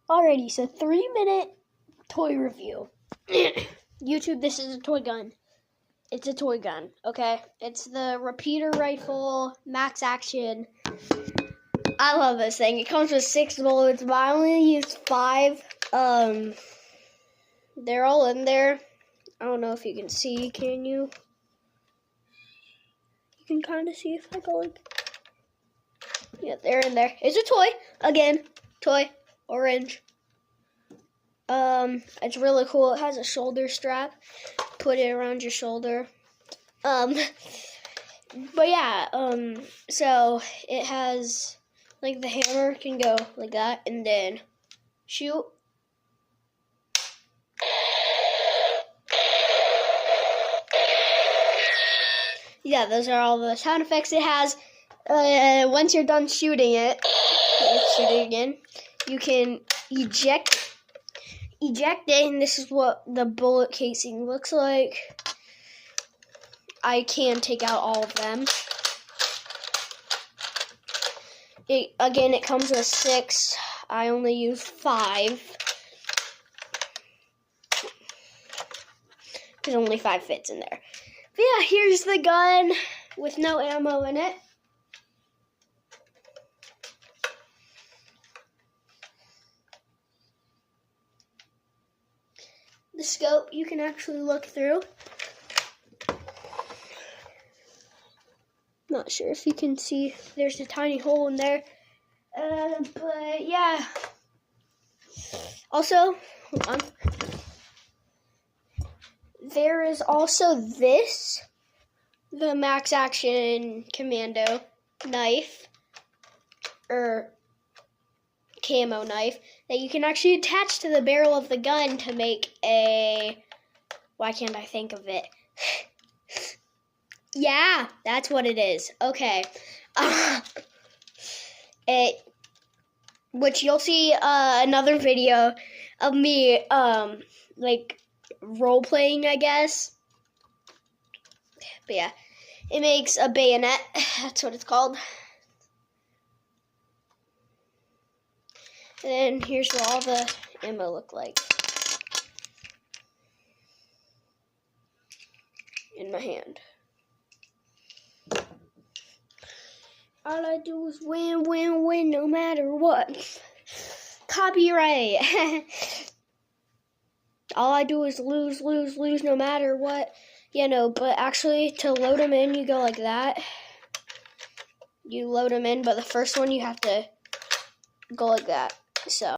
Alrighty, so 3-minute toy review. YouTube, this is a toy gun. It's a toy gun, okay? It's the repeater rifle, max action. I love this thing. It comes with 6 bullets, but I only used 5. They're all in there. I don't know if you can see, can you? You can kind of see if I go like... Yeah, they're in there. It's a toy. Again, toy. Orange. It's really cool. It has a shoulder strap. Put it around your shoulder. But yeah, so it has, like, the hammer can go like that, and then shoot. Yeah, those are all the sound effects it has. Once you're done shooting it, shoot it again, you can eject it, and this is what the bullet casing looks like. I can take out all of them. It comes with 6. I only use 5. Because only 5 fits in there. But yeah, here's the gun with no ammo in it. The scope you can actually look through. Not sure if you can see, there's a tiny hole in there. But yeah. Also, hold on. There is also this, the Max Action Commando knife, or camo knife, that you can actually attach to the barrel of the gun to make a, why can't I think of it? Yeah, that's what it is. Okay. Which you'll see another video of me, like, role-playing, I guess. But yeah, it makes a bayonet. That's what it's called. And then here's what all the ammo look like in my hand. All I do is win, win, win, no matter what. Copyright. All I do is lose, lose, lose, no matter what. You know, but actually, to load them in, you go like that. You load them in, but the first one you have to go like that. So.